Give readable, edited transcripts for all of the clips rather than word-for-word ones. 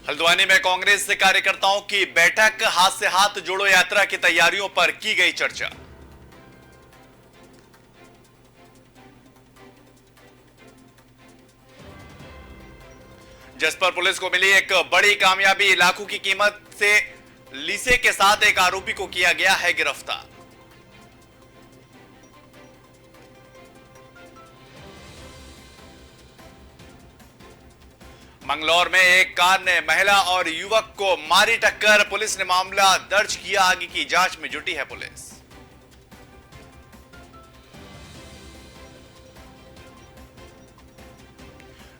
हल्द्वानी में कांग्रेस से कार्यकर्ताओं की बैठक, हाथ से हाथ जोड़ो यात्रा की तैयारियों पर की गई चर्चा। जसपुर पुलिस को मिली एक बड़ी कामयाबी, लाखों की कीमत से लीसे के साथ एक आरोपी को किया गया है गिरफ्तार। मंगलौर में एक कार ने महिला और युवक को मारी टक्कर, पुलिस ने मामला दर्ज किया, आगे की जांच में जुटी है पुलिस।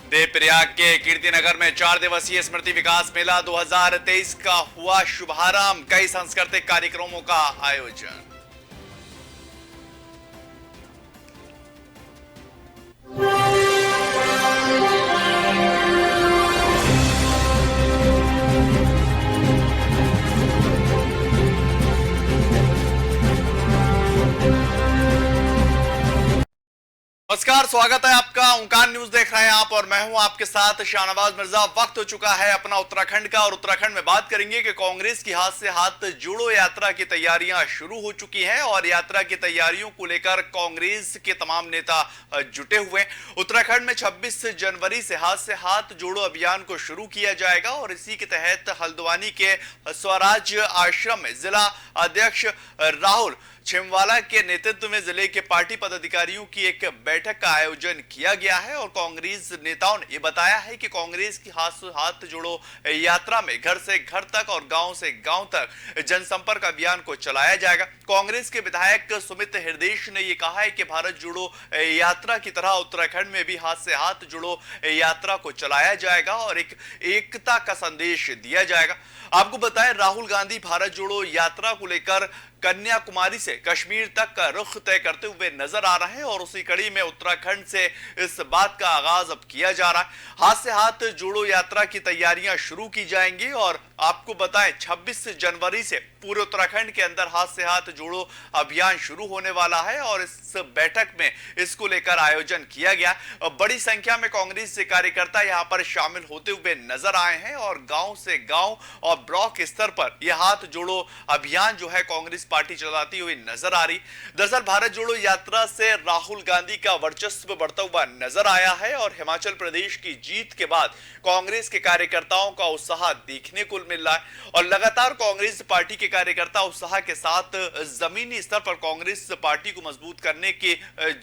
देवप्रयाग के कीर्तिनगर में 4 दिवसीय स्मृति विकास मेला 2023 का हुआ शुभारंभ, कई सांस्कृतिक कार्यक्रमों का आयोजन। नमस्कार, स्वागत है आपका। ओंकार न्यूज देख रहे हैं आप और मैं हूं आपके साथ शाहनवाज मिर्जा। वक्त हो चुका है अपना उत्तराखंड का और उत्तराखंड में बात करेंगे कि कांग्रेस की हाथ से हाथ जोड़ो यात्रा की तैयारियां शुरू हो चुकी हैं और यात्रा की तैयारियों को लेकर कांग्रेस के तमाम नेता जुटे हुए हैं। उत्तराखंड में 26 जनवरी से हाथ जोड़ो अभियान को शुरू किया जाएगा और इसी के तहत हल्द्वानी के स्वराज आश्रम में जिला अध्यक्ष राहुल छिमवाला के नेतृत्व में जिले के पार्टी पदाधिकारियों की एक बैठक का आयोजन किया गया है और कांग्रेस नेताओं ने यह बताया है कि कांग्रेस की हाथ जोड़ो यात्रा में घर से घर तक और गांव से गांव तक जनसंपर्क अभियान को चलाया जाएगा। कांग्रेस के विधायक सुमित हृदेश ने यह कहा है कि भारत जोड़ो यात्रा की तरह उत्तराखंड में भी हाथ से हाथ जोड़ो यात्रा को चलाया जाएगा और एक एकता का संदेश दिया जाएगा। आपको बताएं, राहुल गांधी भारत जोड़ो यात्रा को लेकर कन्याकुमारी से कश्मीर तक का रुख तय करते हुए नजर आ रहे हैं और उसी कड़ी में उत्तराखंड से इस बात का आगाज अब किया जा रहा है। हाथ से हाथ जोड़ो यात्रा की तैयारियां शुरू की जाएंगी और आपको बताएं 26 जनवरी से पूरे उत्तराखंड के अंदर हाथ से हाथ जोड़ो अभियान शुरू होने वाला है और इस बैठक में इसको लेकर आयोजन किया गया। बड़ी संख्या में कांग्रेस के कार्यकर्ता यहां पर शामिल होते हुए नजर आए हैं और गांव से गांव और ब्लॉक स्तर पर यह हाथ जोड़ो अभियान जो है कांग्रेस पार्टी चलाती हुई नजर आ रही। दरअसल भारत जोड़ो यात्रा से राहुल गांधी का वर्चस्व बढ़ता हुआ नजर आया है और हिमाचल प्रदेश की जीत के बाद कांग्रेस के कार्यकर्ताओं का उत्साह देखने को मिल रहा है और लगातार कांग्रेस पार्टी के कार्यकर्ता उत्साह के साथ जमीनी स्तर पर कांग्रेस पार्टी को मजबूत करने की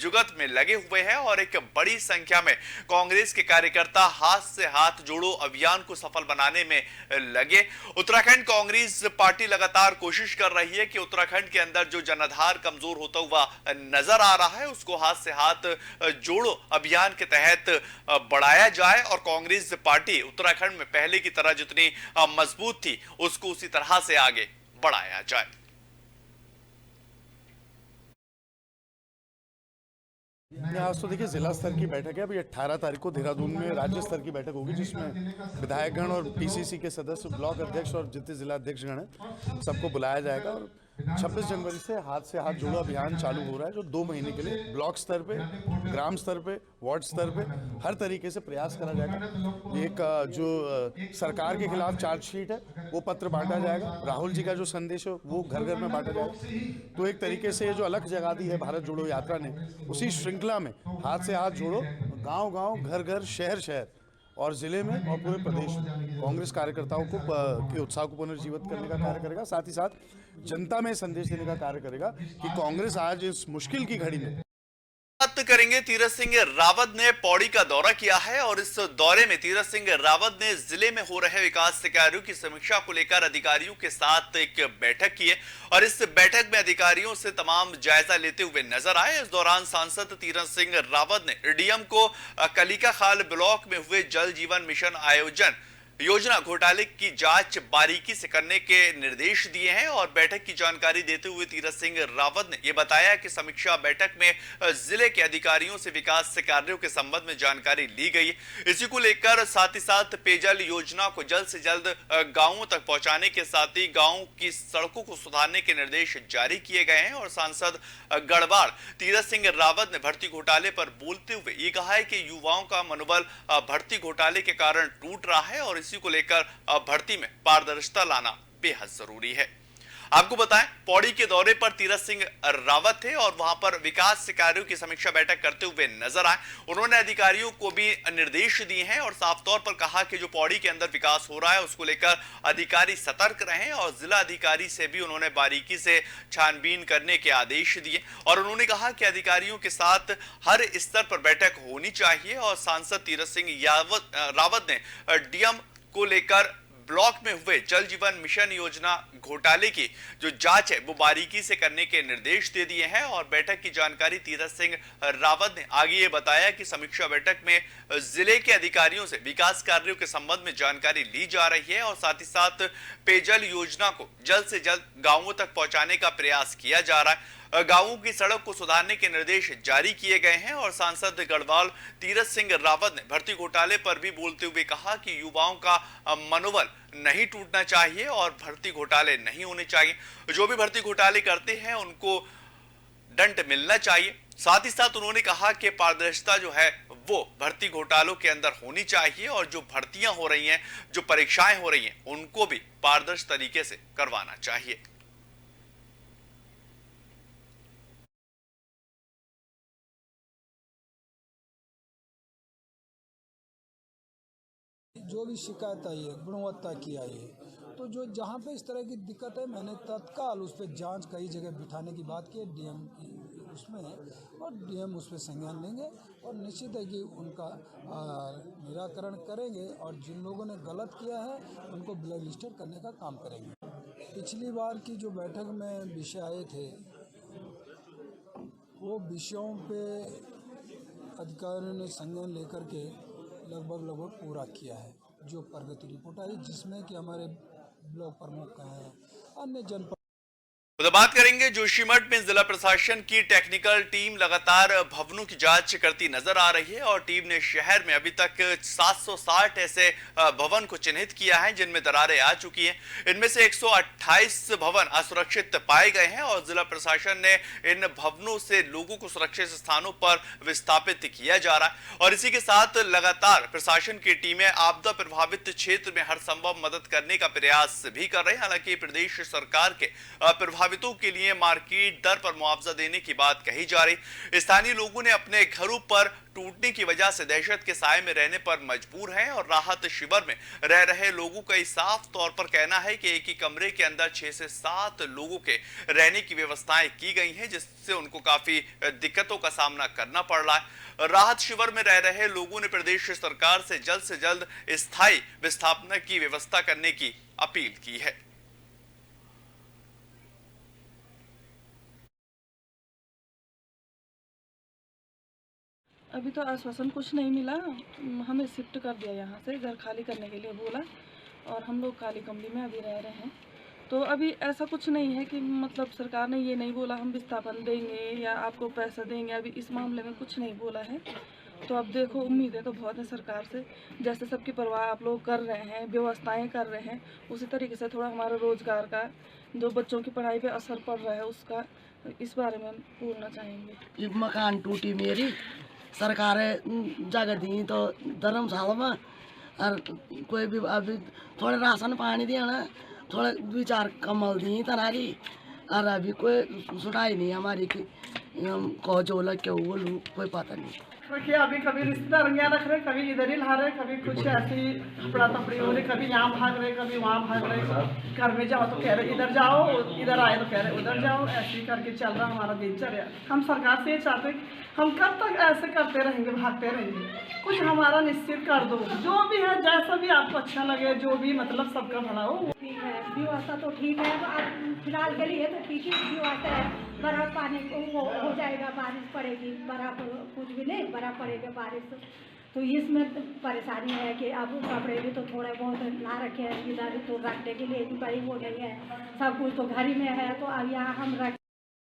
जुगत में लगे हुए हैं और एक बड़ी संख्या में कांग्रेस के कार्यकर्ता हाथ से हाथ जोड़ो अभियान को सफल बनाने में लगे। उत्तराखंड कांग्रेस पार्टी लगातार कोशिश कर रही है कि उत्तराखंड के अंदर जो जनाधार कमजोर होता हुआ नजर आ रहा है उसको हाथ से हाथ जोड़ो अभियान के तहत बढ़ाया जाए और कांग्रेस पार्टी उत्तराखंड में पहले की तरह जितनी मजबूत थी उसको उसी तरह से आगे बढ़ाया जाए। आज तो देखिए जिला स्तर की बैठक है। अभी 18 तारीख को देहरादून में राज्य स्तर की बैठक होगी जिसमें विधायकगण और पीसीसी के सदस्य, ब्लॉक अध्यक्ष और जितने जिला अध्यक्षगण हैं सबको बुलाया जाएगा और 26 जनवरी से हाथ जोड़ो अभियान चालू हो रहा है जो 2 महीने के लिए ब्लॉक स्तर पे, ग्राम स्तर पे, वार्ड स्तर पे हर तरीके से प्रयास करा जाएगा। एक जो सरकार के खिलाफ चार्जशीट है वो पत्र बांटा जाएगा, राहुल जी का जो संदेश है वो घर घर में बांटा जाएगा। तो एक तरीके से जो अलग जगा दी है भारत जोड़ो यात्रा ने, उसी श्रृंखला में हाथ से हाथ जोड़ो गाँव गाँव, घर घर, शहर शहर और जिले में और पूरे प्रदेश में कांग्रेस कार्यकर्ताओं को के उत्साह को पुनर्जीवित करने का कार्य करेगा। साथ ही साथ जनता में संदेश देने का कार्य करेगा कि कांग्रेस आज इस मुश्किल की घड़ी में बात करेंगे। तीरथ सिंह रावत ने पौड़ी का दौरा किया है और इस दौरे में तीरथ सिंह रावत ने जिले में हो रहे विकास कार्यों की समीक्षा को लेकर अधिकारियों के साथ एक बैठक की है और इस बैठक में अधिकारियों से तमाम जायजा लेते हुए नजर आए। इस दौरान सांसद तीरथ सिंह रावत ने डीएम को कलिका खाल ब्लॉक में हुए जल जीवन मिशन आयोजन योजना घोटाले की जांच बारीकी से करने के निर्देश दिए हैं और बैठक की जानकारी देते हुए तीरथ सिंह रावत ने यह बताया कि समीक्षा बैठक में जिले के अधिकारियों से विकास से कार्यों के संबंध में जानकारी ली गई। इसी को लेकर साथ ही साथ पेयजल योजना को जल्द से जल्द गांवों तक पहुंचाने के साथ ही गांव की सड़कों को सुधारने के निर्देश जारी किए गए हैं। और सांसद गढ़वाल तीरथ सिंह रावत ने भर्ती घोटाले पर बोलते हुए ये कहा है कि युवाओं का मनोबल भर्ती घोटाले के कारण टूट रहा है और इसी को लेकर भर्ती में पारदर्शिता लाना बेहद जरूरी है। आपको बताएं, पौड़ी के दौरे पर तीरथ सिंह रावत थे और वहां पर विकास कार्यों की समीक्षा बैठक करते हुए नजर आए। उन्होंने अधिकारियों को भी निर्देश दिए हैं और साफ तौर पर कहा कि जो पौड़ी के अंदर विकास हो रहा है उसको लेकर अधिकारी सतर्क रहें और जिला अधिकारी से भी उन्होंने बारीकी से छानबीन करने के आदेश दिए। और उन्होंने कहा कि अधिकारियों के साथ हर स्तर पर बैठक होनी चाहिए और सांसद तीरथ सिंह रावत ने डीएम को लेकर ब्लॉक में हुए जल जीवन मिशन योजना घोटाले की जो जांच है वो बारीकी से करने के निर्देश दे दिए हैं। और बैठक की जानकारी तीरथ सिंह रावत ने आगे ये बताया कि समीक्षा बैठक में जिले के अधिकारियों से विकास कार्यों के संबंध में जानकारी ली जा रही है और साथ ही साथ पेयजल योजना को जल्द से जल्द गांवों तक पहुंचाने का प्रयास किया जा रहा है। गांवों की सड़क को सुधारने के निर्देश जारी किए गए हैं। और सांसद गढ़वाल तीरथ सिंह रावत ने भर्ती घोटाले पर भी बोलते हुए कहा कि युवाओं का मनोबल नहीं टूटना चाहिए और भर्ती घोटाले नहीं होने चाहिए। जो भी भर्ती घोटाले करते हैं उनको दंड मिलना चाहिए। साथ ही साथ उन्होंने कहा कि पारदर्शिता जो है वो भर्ती घोटालों के अंदर होनी चाहिए और जो भर्तियां हो रही हैं, जो परीक्षाएं हो रही हैं, उनको भी पारदर्शी तरीके से करवाना चाहिए। जो भी शिकायत आई है गुणवत्ता की आई है, तो जो जहाँ पे इस तरह की दिक्कत है मैंने तत्काल उस पर जांच कई जगह बिठाने की बात की डीएम की उसमें, और डीएम उस पर संज्ञान लेंगे और निश्चित है कि उनका निराकरण करेंगे और जिन लोगों ने गलत किया है उनको ब्लैक लिस्टेड करने का काम करेंगे। पिछली बार की जो बैठक में विषय आए थे वो विषयों पे अधिकारियों ने संज्ञान लेकर के लगभग पूरा किया है। जो प्रगति रिपोर्ट आई जिसमें कि हमारे ब्लॉक प्रमुख हैं, अन्य जनपद। तो बात करेंगे जोशीमठ में जिला प्रशासन की टेक्निकल टीम लगातार भवनों की जांच करती नजर आ रही है और टीम ने शहर में अभी तक 760 ऐसे भवन को चिन्हित किया है जिनमें दरारें आ चुकी हैं। इनमें से 128 भवन असुरक्षित पाए गए हैं और जिला प्रशासन ने इन भवनों से लोगों को सुरक्षित स्थानों पर विस्थापित किया जा रहा है। और इसी के साथ लगातार प्रशासन की टीमें आपदा प्रभावित क्षेत्र में हर संभव मदद करने का प्रयास भी कर रहे हैं। हालांकि प्रदेश सरकार के प्रभावितों के लिए मार्केट दर पर मुआवजा देने की बात कही जा रही। स्थानीय लोगों ने अपने घरों पर टूटने की वजह से दहशत के साए में रहने पर मजबूर हैं और राहत शिविर में रह रहे लोगों का साफ तौर पर कहना है कि एक ही कमरे के अंदर 6 से 7 लोगों के रहने की व्यवस्थाएं की गई हैं जिससे उनको काफी दिक्कतों का सामना करना पड़ रहा है। राहत शिविर में रह रहे लोगों ने प्रदेश सरकार से जल्द स्थायी विस्थापना की व्यवस्था करने की अपील की है। अभी तो आश्वासन कुछ नहीं मिला, हमें शिफ्ट कर दिया यहाँ से, घर खाली करने के लिए बोला और हम लोग काली कमली में अभी रह रहे हैं। तो अभी ऐसा कुछ नहीं है कि मतलब सरकार ने ये नहीं बोला हम विस्थापन देंगे या आपको पैसा देंगे, अभी इस मामले में कुछ नहीं बोला है। तो अब देखो उम्मीदें तो बहुत है सरकार से, जैसे सबकी परवाह आप लोग कर रहे हैं, व्यवस्थाएं कर रहे हैं, उसी तरीके से थोड़ा हमारा रोजगार का जो बच्चों की पढ़ाई पे असर पड़ रहा है उसका इस बारे में बोलना चाहेंगे। ये मकान टूटी मेरी सरकार जगह दी तो धर्मशाला में और कोई भी अभी थोड़े राशन पानी दिया ना, थोड़े 2-4 कम्बल दी तनारी और अभी कोई सुनाई नहीं हमारी की को जो लग के वो कोई पता नहीं। देखिए अभी कभी रिश्तेदार यहाँ रख रहे, कभी इधर ही ला रहे, कभी कुछ ऐसी हपड़ा तपड़ी हो रही, कभी यहाँ भाग रहे, कभी वहाँ भाग रहे। घर में जाओ तो कह रहे इधर जाओ, इधर आए तो कह रहे उधर जाओ। ऐसे ही करके चल रहा हमारा दिनचर्या। हम सरकार से ये चाहते हम कब तक ऐसे करते रहेंगे, भागते रहेंगे? कुछ हमारा निश्चित कर दो, जो भी है जैसा भी आपको अच्छा लगे, जो भी मतलब सबका भला हो। ठीक है, व्यवस्था तो ठीक है, अब फिलहाल के लिए तो ठीक ही व्यवस्था है। बर्फ पानी वो हो जाएगा, बारिश पड़ेगी, बर्फ कुछ भी नहीं, बर्फ पड़ेगा बारिश तो इसमें परेशानी है कि अब कपड़े भी तो थोड़े बहुत ला रखे हैं इधर, तो रखने के लिए भी बड़ी वो नहीं है, सब कुछ तो घर ही में है, तो अब यहाँ हम रख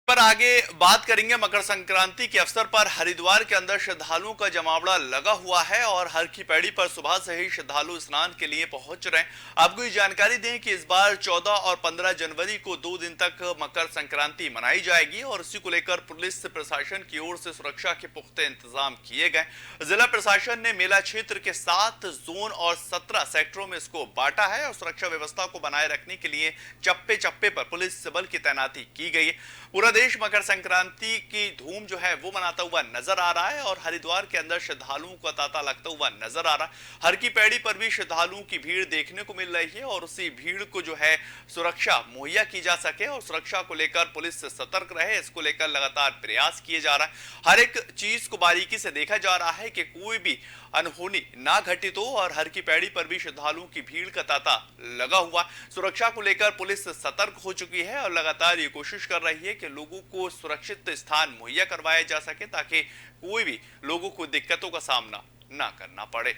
पर आगे बात करेंगे। मकर संक्रांति के अवसर पर हरिद्वार के अंदर श्रद्धालुओं का जमावड़ा लगा हुआ है और हर की पैड़ी पर सुबह से ही श्रद्धालु स्नान के लिए पहुंच रहे हैं। आपको ये जानकारी दें कि इस बार 14 और 15 जनवरी को 2 दिन तक मकर संक्रांति मनाई जाएगी और इसी को लेकर पुलिस प्रशासन की ओर से सुरक्षा के पुख्ते इंतजाम किए गए। जिला प्रशासन ने मेला क्षेत्र के 7 जोन और 17 सेक्टरों में इसको बांटा है और सुरक्षा व्यवस्था को बनाए रखने के लिए चप्पे चप्पे पर पुलिस बल की तैनाती की गई है। पूरा देश मकर संक्रांति की धूम जो है वो मनाता हुआ नजर आ रहा है और हरिद्वार के अंदर श्रद्धालुओं का तांता लगता हुआ नजर आ रहा है। हर की पैड़ी पर भी श्रद्धालुओं की भीड़ देखने को मिल रही है और उसी भीड़ को जो है सुरक्षा मुहैया की जा सके और सुरक्षा को लेकर पुलिस सतर्क रहे, इसको लेकर लगातार प्रयास किए जा रहा है। हर एक चीज को बारीकी से देखा जा रहा है कि कोई भी अनहोनी ना घटित हो और हर की पैड़ी पर भी श्रद्धालुओं की भीड़ का तांता लगा हुआ। सुरक्षा को लेकर पुलिस सतर्क हो चुकी है और लगातार ये कोशिश कर रही है कि लोगों को सुरक्षित स्थान मुहैया करवाया जा सके ताकि कोई भी लोगों को दिक्कतों का सामना ना करना पड़े।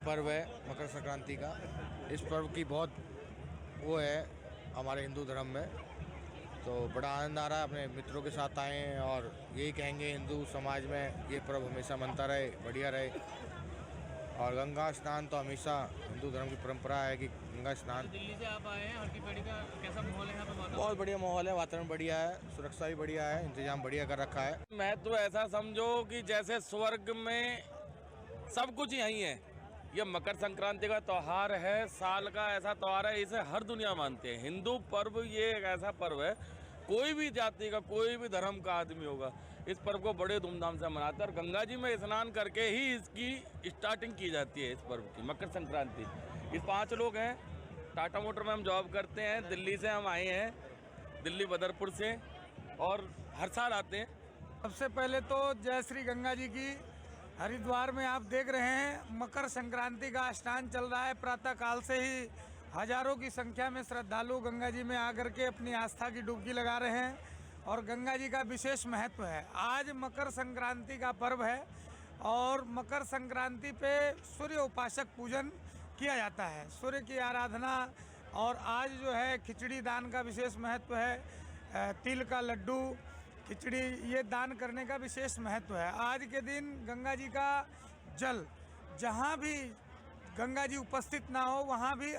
पर्व है मकर संक्रांति का। इस पर्व की बहुत वो है हमारे हिंदू धर्म में, तो बड़ा आनंद आ रहा है। अपने मित्रों के साथ आए हैं और यही कहेंगे हिंदू समाज में ये पर्व हमेशा मनता रहे, बढ़िया रहे। और गंगा स्नान तो हमेशा हिंदू धर्म की परंपरा है कि गंगा स्नान। दिल्ली से आप आए हैं, हर की पैड़ी का कैसा माहौल है यहाँ पे? बहुत बढ़िया माहौल है, वातावरण बढ़िया है, सुरक्षा भी बढ़िया है, इंतजाम बढ़िया कर रखा है। महत्व ऐसा समझो कि जैसे स्वर्ग में सब कुछ यही है। ये मकर संक्रांति का त्यौहार है, साल का ऐसा त्यौहार है, इसे हर दुनिया मानते हैं। हिंदू पर्व ये एक ऐसा पर्व है, कोई भी जाति का कोई भी धर्म का आदमी होगा इस पर्व को बड़े धूमधाम से मनाते हैं और गंगा जी में स्नान करके ही इसकी स्टार्टिंग की जाती है। इस पर्व की मकर संक्रांति। ये 5 लोग हैं, टाटा मोटर में हम जॉब करते हैं, दिल्ली से हम आए हैं, दिल्ली बदरपुर से, और हर साल आते हैं। सबसे पहले तो जय श्री गंगा जी की। हरिद्वार में आप देख रहे हैं मकर संक्रांति का स्नान चल रहा है। प्रातः काल से ही हजारों की संख्या में श्रद्धालु गंगा जी में आकर के अपनी आस्था की डुबकी लगा रहे हैं और गंगा जी का विशेष महत्व है। आज मकर संक्रांति का पर्व है और मकर संक्रांति पे सूर्य उपासक पूजन किया जाता है, सूर्य की आराधना। और आज जो है खिचड़ी दान का विशेष महत्व है। तिल का लड्डू, खिचड़ी, ये दान करने का विशेष महत्व है। आज के दिन गंगा जी का जल जहाँ भी गंगा जी उपस्थित ना हो वहाँ भी।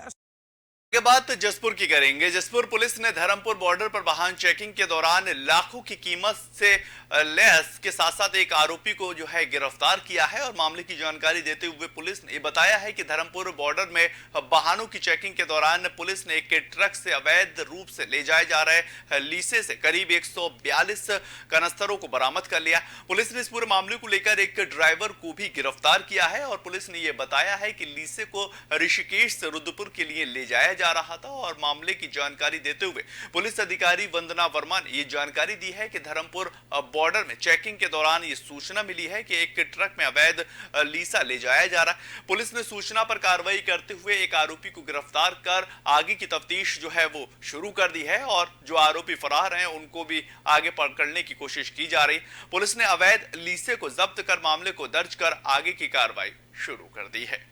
के बात जसपुर की करेंगे। जसपुर पुलिस ने धर्मपुर बॉर्डर पर वाहन चेकिंग के दौरान लाखों की कीमत से लैस के साथ साथ एक आरोपी को जो है गिरफ्तार किया है और मामले की जानकारी देते हुए पुलिस ने बताया है कि धर्मपुर बॉर्डर में वाहनों की चेकिंग के दौरान पुलिस ने एक ट्रक से अवैध रूप से ले जाए जा रहे लीसे से करीब 142 कनस्तरों को बरामद कर लिया। पुलिस ने इस पूरे मामले को लेकर एक ड्राइवर को भी गिरफ्तार किया है और पुलिस ने यह बताया है कि लीसे को ऋषिकेश से रुद्रपुर के लिए ले जाया जा रहा था। और मामले की जानकारी देते हुए पुलिस अधिकारी वंदना वर्मा ने यह जानकारी दी है कि धर्मपुर बॉर्डर में चेकिंग के दौरान यह सूचना मिली है कि एक ट्रक में अवैध लीसा ले जाया जा रहा है। पुलिस ने सूचना पर कार्रवाई करते हुए एक आरोपी को गिरफ्तार कर आगे की तफ्तीश जो है वो शुरू कर दी है और जो आरोपी फरार हैं उनको भी आगे पकड़ने की कोशिश की जा रही। पुलिस ने अवैध लीसे को जब्त कर मामले को दर्ज कर आगे की कार्रवाई शुरू कर दी है।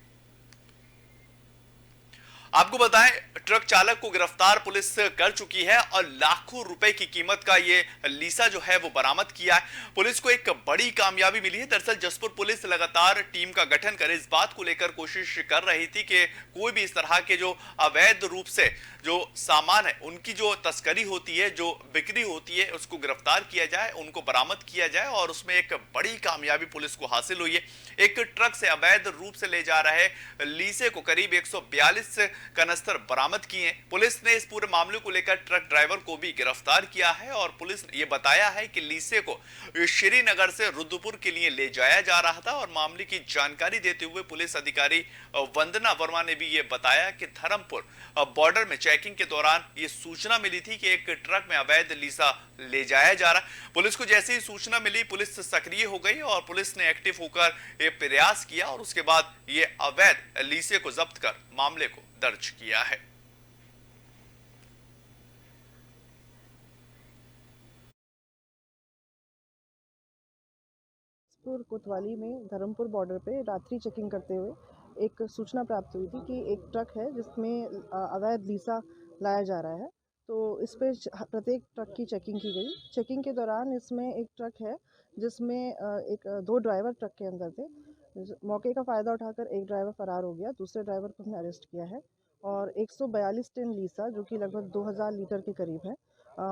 आपको बताएं, ट्रक चालक को गिरफ्तार पुलिस कर चुकी है और लाखों रुपए की कीमत का ये लीसा जो है वो बरामद किया है। पुलिस को एक बड़ी कामयाबी मिली है। दरअसल जसपुर पुलिस लगातार टीम का गठन कर इस बात को लेकर कोशिश कर रही थी कि कोई भी इस तरह के जो अवैध रूप से जो सामान है उनकी जो तस्करी होती है, जो बिक्री होती है, उसको गिरफ्तार किया जाए, उनको बरामद किया जाए और उसमें एक बड़ी कामयाबी पुलिस को हासिल हुई है। एक ट्रक से अवैध रूप से ले जा रहे लीसे को करीब 142 कनस्तर बरामद किए। पुलिस ने इस पूरे मामले को लेकर ट्रक ड्राइवर को भी गिरफ्तार किया है और पुलिस ने यह बताया है कि लीसे को श्रीनगर से रुद्रपुर के लिए ले जाया जा रहा था। और मामले की जानकारी देते हुए पुलिस अधिकारी वंदना वर्मा ने भी यह बताया कि धर्मपुर बॉर्डर में चेकिंग के दौरान यह सूचना मिली थी कि एक ट्रक में अवैध लीसा ले जाया जा रहा। पुलिस को जैसे ही सूचना मिली पुलिस सक्रिय हो गई और पुलिस ने एक्टिव होकर यह प्रयास किया और उसके बाद यह अवैध लीसे को जब्त कर मामले को दर्ज किया है। रुद्रपुर कोतवाली में धर्मपुर बॉर्डर पे रात्रि चेकिंग करते हुए एक सूचना प्राप्त हुई थी कि एक ट्रक है जिसमें अवैध लीसा लाया जा रहा है। तो इस पे प्रत्येक ट्रक की चेकिंग की गई। चेकिंग के दौरान इसमें एक ट्रक है जिसमें दो ड्राइवर ट्रक के अंदर थे। मौके का फ़ायदा उठाकर एक ड्राइवर फरार हो गया, दूसरे ड्राइवर को हमने अरेस्ट किया है और 142 टिन लीसा जो कि लगभग 2000 लीटर के करीब है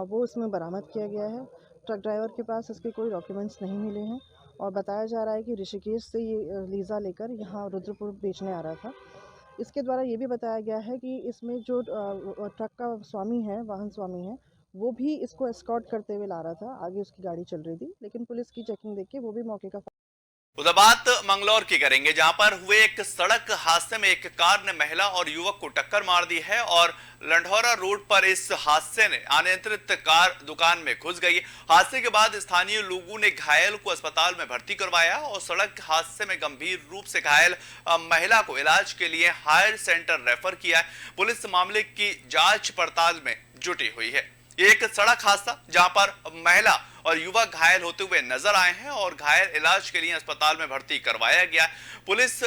वो इसमें बरामद किया गया है। ट्रक ड्राइवर के पास इसके कोई डॉक्यूमेंट्स नहीं मिले हैं और बताया जा रहा है कि ऋषिकेश से ये लीज़ा लेकर यहाँ रुद्रपुर बेचने आ रहा था। इसके द्वारा ये भी बताया गया है कि इसमें जो ट्रक का स्वामी है, वाहन स्वामी है, वो भी इसको एस्कॉर्ट करते हुए ला रहा था। आगे उसकी गाड़ी चल रही थी, लेकिन पुलिस की चेकिंग देख के वो भी मौके का। उधर बात मंगलौर की करेंगे, जहां पर हुए एक सड़क हादसे में एक कार ने महिला और युवक को टक्कर मार दी है और लंढौरा रोड पर इस हादसे ने अनियंत्रित कार दुकान में घुस गई। हादसे के बाद स्थानीय लोगों ने घायल को अस्पताल में भर्ती करवाया और सड़क हादसे में गंभीर रूप से घायल महिला को इलाज के लिए हायर सेंटर रेफर किया है। पुलिस मामले की जांच पड़ताल में जुटी हुई है। एक सड़क हादसा जहां पर महिला और युवक घायल होते हुए नजर आए हैं और घायल इलाज के लिए अस्पताल में भर्ती करवाया गया। पुलिस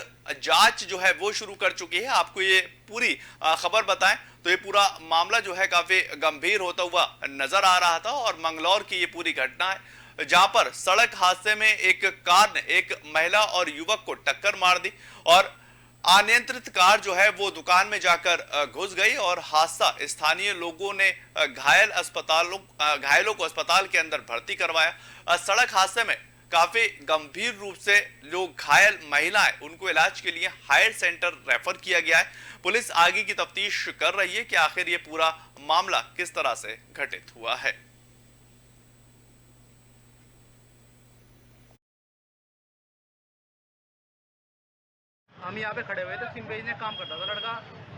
जांच जो है वो शुरू कर चुकी है। आपको ये पूरी खबर बताएं तो ये पूरा मामला जो है काफी गंभीर होता हुआ नजर आ रहा था और मंगलौर की ये पूरी घटना है जहां पर सड़क हादसे में एक कार ने एक महिला और युवक को टक्कर मार दी और अनियंत्रित कार जो है वो दुकान में जाकर घुस गई और हादसा स्थानीय लोगों ने घायलों को अस्पताल के अंदर भर्ती करवाया। सड़क हादसे में काफी गंभीर रूप से लोग घायल महिलाएं उनको इलाज के लिए हायर सेंटर रेफर किया गया है। पुलिस आगे की तफ्तीश कर रही है कि आखिर ये पूरा मामला किस तरह से घटित हुआ है। हम यहाँ पे खड़े हुए थे, सिम बेचने काम करता था लड़का,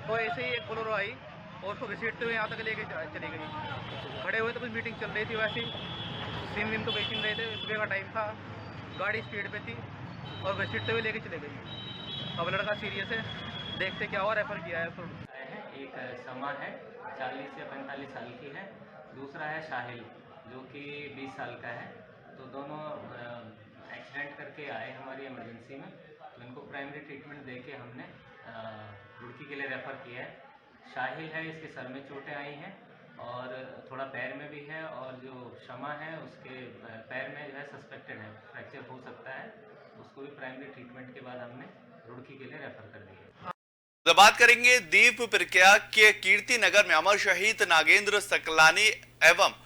तो ऐसे ही एक बोलेरो आई और उसको घसीटते हुए यहाँ तक लेके चली गई। खड़े हुए तो कुछ मीटिंग चल रही थी, वैसे सिम विम तो बेच नहीं रहे थे, सुबह का टाइम था, गाड़ी स्पीड पे थी और घसीटते हुए लेके चले गई। अब लड़का सीरियस है, देखते क्या हुआ, रेफर किया है उसको। एक समा है 40 से 45 साल की है, दूसरा है साहिल जो कि 20 साल का है। तो दोनों एक्सीडेंट करके आए हमारी इमरजेंसी में, तो इनको प्राइमरी ट्रीटमेंट देके हमने रुड़की के लिए रेफ़र किया है। साहिल है, इसके सर में चोटें आई हैं और थोड़ा पैर में भी है और जो शमा है उसके पैर में जो है सस्पेक्टेड है फ्रैक्चर हो सकता है, उसको भी प्राइमरी ट्रीटमेंट के बाद हमने रुड़की के लिए रेफ़र कर दिया। तो बात करेंगे दीप प्रयाग के कीर्ति नगर में अमर शहीद नागेंद्र सकलानी एवं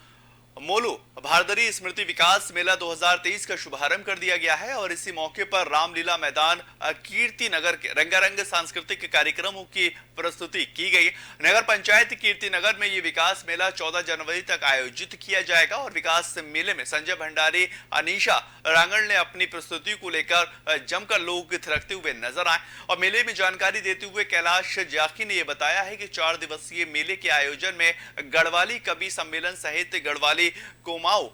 मोलू भारदरी स्मृति विकास मेला 2023 का शुभारंभ कर दिया गया है और इसी मौके पर रामलीला मैदान कीर्ति नगर के रंगारंग सांस्कृतिक कार्यक्रमों की प्रस्तुति की गई। नगर पंचायत कीर्ति नगर में ये विकास मेला 14 जनवरी तक आयोजित किया जाएगा और विकास मेले में संजय भंडारी, अनीशा रांगड़ ने अपनी प्रस्तुति को लेकर जमकर लोग थिरकते हुए नजर आए और मेले में जानकारी देते हुए कैलाश जाखी ने यह बताया है कि 4 दिवसीय मेले के आयोजन में गढ़वाली कवि सम्मेलन सहित गढ़वाली कोमाऊ,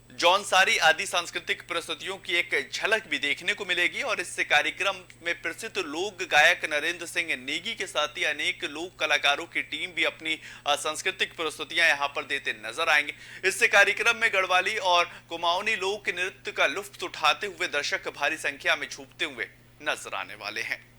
जौनसारी आदि सांस्कृतिक प्रस्तुतियों की एक झलक भी देखने को मिलेगी और इस कार्यक्रम में प्रसिद्ध लोक गायक नरेंद्र सिंह नेगी के साथ ही अनेक लोक कलाकारों की टीम भी अपनी सांस्कृतिक प्रस्तुतियां यहां पर देते नजर आएंगे। इस कार्यक्रम में गढ़वाली और कुमाऊनी लोक नृत्य का लुत्फ उठाते हुए दर्शक भारी संख्या में झूमते हुए नजर आने वाले हैं।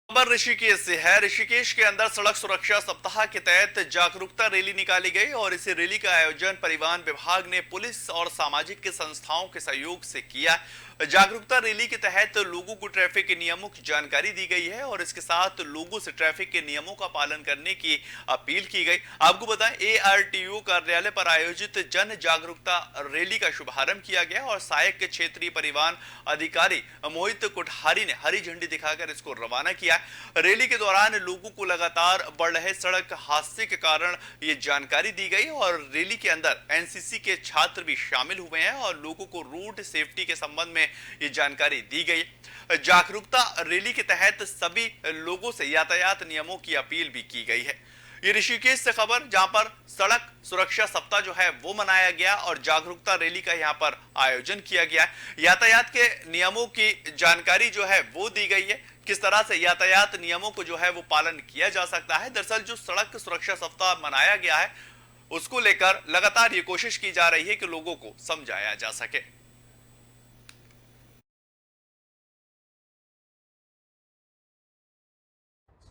खबर ऋषिकेश से है। ऋषिकेश के अंदर सड़क सुरक्षा सप्ताह के तहत जागरूकता रैली निकाली गई और इस रैली का आयोजन परिवहन विभाग ने पुलिस और सामाजिक संस्थाओं के सहयोग से किया। जागरूकता रैली के तहत लोगों को ट्रैफिक के नियमों की जानकारी दी गई है और इसके साथ लोगों से ट्रैफिक के नियमों का पालन करने की अपील की गई। आपको बताएं, ARTO कार्यालय पर आयोजित जन जागरूकता रैली का शुभारंभ किया गया और सहायक क्षेत्रीय परिवहन अधिकारी मोहित कोठारी ने हरी झंडी दिखाकर इसको रवाना किया। रैली के दौरान लोगों को लगातार बढ़ रहे सड़क हादसे के कारण ये जानकारी दी गई और रैली के अंदर NCC के छात्र भी शामिल हुए हैं और लोगों को रोड सेफ्टी के संबंध में ये जानकारी दी गई। जागरूकता रैली के तहत सभी लोगों से यातायात नियमों की अपील भी की गई है। ये ऋषिकेश से खबर, जहां पर सड़क सुरक्षा सप्ताह जो है वो मनाया गया और जागरूकता रैली का यहां पर आयोजन किया गया है। यातायात के नियमों की जानकारी जो है वो दी गई है, किस तरह से यातायात नियमों को जो है वो पालन किया जा सकता है। दरअसल जो सड़क सुरक्षा सप्ताह मनाया गया है उसको लेकर लगातार ये कोशिश की जा रही है कि लोगों को समझाया जा सके।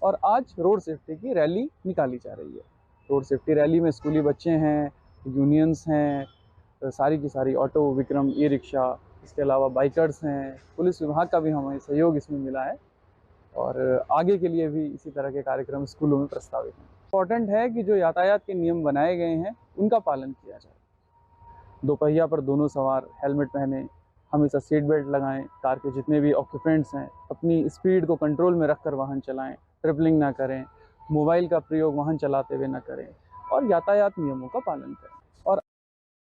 और आज रोड सेफ्टी की रैली निकाली जा रही है। रोड सेफ्टी रैली में स्कूली बच्चे हैं, यूनियंस हैं, सारी की सारी ऑटो, विक्रम, ई रिक्शा, इसके अलावा बाइकर्स हैं, पुलिस विभाग का भी हमें सहयोग इसमें मिला है और आगे के लिए भी इसी तरह के कार्यक्रम स्कूलों में प्रस्तावित हैं। इम्पॉर्टेंट है कि जो यातायात के नियम बनाए गए हैं उनका पालन किया जाए। दोपहिया पर दोनों सवार हेलमेट पहने, हमेशा सीट बेल्ट लगाएं, कार के जितने भी ऑक्यूपेंट्स हैं अपनी स्पीड को कंट्रोल में रखकर वाहन चलाएं, ट्रिपलिंग ना करें, मोबाइल का प्रयोग वाहन चलाते हुए ना करें और यातायात नियमों का पालन करें। और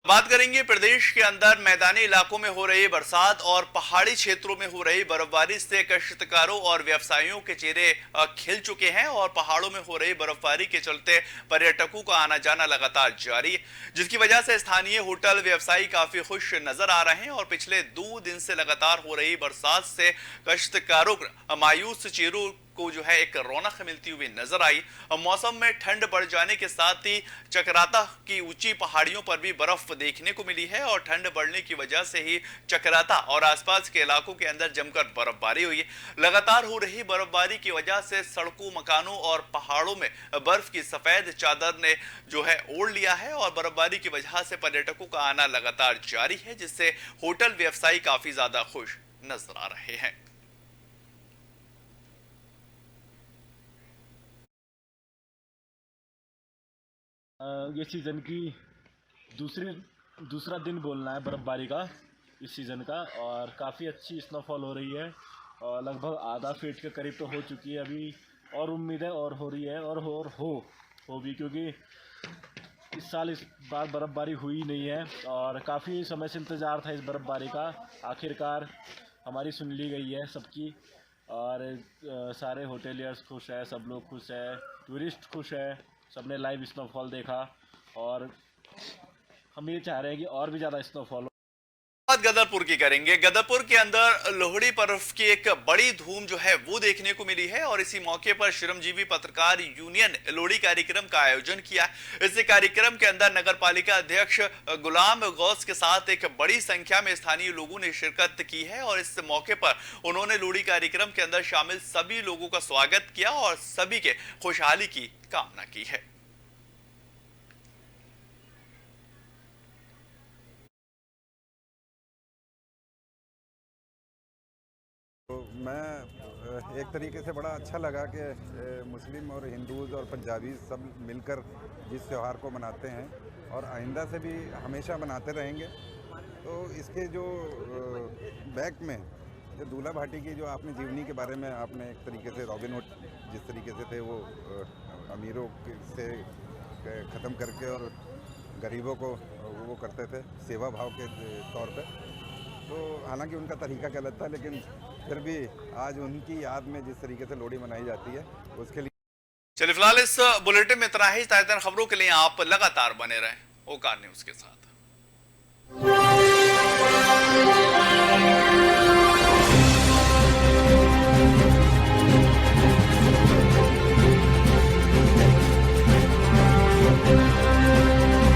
बात करेंगे प्रदेश के अंदर मैदानी इलाकों में हो रही बरसात और पहाड़ी क्षेत्रों में हो रही बर्फबारी से काश्तकारों और व्यवसायियों के चेहरे खिल चुके हैं और पहाड़ों में हो रही बर्फबारी के चलते पर्यटकों का आना जाना लगातार जारी है, जिसकी वजह से स्थानीय होटल व्यवसायी काफी खुश नजर आ रहे हैं और पिछले 2 दिन से लगातार हो रही बरसात से काश्तकारों मायूस चेहरों को जो है एक रौनक मिलती हुई नजर आई। मौसम में ठंड बढ़ जाने के साथ ही चक्राता की ऊंची पहाड़ियों पर भी बर्फ देखने को मिली है और ठंड बढ़ने की वजह से ही चक्राता और आसपास के इलाकों के अंदर जमकर बर्फबारी हुई है। लगातार हो रही बर्फबारी की वजह से सड़कों, मकानों और पहाड़ों में बर्फ की सफेद चादर ने जो है ओढ़ लिया है और बर्फबारी की वजह से पर्यटकों का आना लगातार जारी है, जिससे होटल व्यवसायी काफी ज्यादा खुश नजर आ रहे हैं। ये सीज़न की दूसरा दिन बोलना है बर्फ़बारी का इस सीज़न का, और काफ़ी अच्छी स्नोफॉल हो रही है और लगभग आधा फीट के करीब तो हो चुकी है अभी, और उम्मीद है और हो रही है और हो भी, क्योंकि इस साल इस बार बर्फ़बारी हुई नहीं है और काफ़ी समय से इंतज़ार था इस बर्फ़बारी का। आखिरकार हमारी सुन ली गई है सबकी और सारे होटेलियर्स खुश है, सब लोग खुश है, टूरिस्ट खुश है, सबने लाइव स्नोफॉल देखा और हम ये चाह रहे हैं कि और भी ज़्यादा स्नोफॉल। बात गदरपुर की करेंगे। गदरपुर के अंदर लोहड़ी पर्व की एक बड़ी धूम जो है वो देखने को मिली है और इसी मौके पर श्रमजीवी पत्रकार यूनियन लोहड़ी कार्यक्रम का आयोजन किया। इस कार्यक्रम के अंदर नगर पालिका अध्यक्ष गुलाम गौस के साथ एक बड़ी संख्या में स्थानीय लोगों ने शिरकत की है और इस मौके पर उन्होंने लोहड़ी कार्यक्रम के अंदर शामिल सभी लोगों का स्वागत किया और सभी के खुशहाली की कामना की है। तो मैं एक तरीके से बड़ा अच्छा लगा कि मुस्लिम और हिंदूज़ और पंजाबी सब मिलकर जिस त्यौहार को मनाते हैं और आइंदा से भी हमेशा मनाते रहेंगे। तो इसके जो बैक में जो दूल्हा भाटी की जो आपने जीवनी के बारे में आपने एक तरीके से रॉबिन हुड जिस तरीके से थे वो अमीरों से ख़त्म करके और गरीबों को वो करते थे सेवा भाव के तौर पे। तो हालांकि उनका तरीका गलत था, लेकिन फिर भी आज उनकी याद में जिस तरीके से लोहड़ी मनाई जाती है उसके लिए। चलिए फिलहाल इस बुलेटिन में इतना ही। ताज़ा खबरों के लिए आप लगातार बने रहें ओकार न्यूज़ के साथ।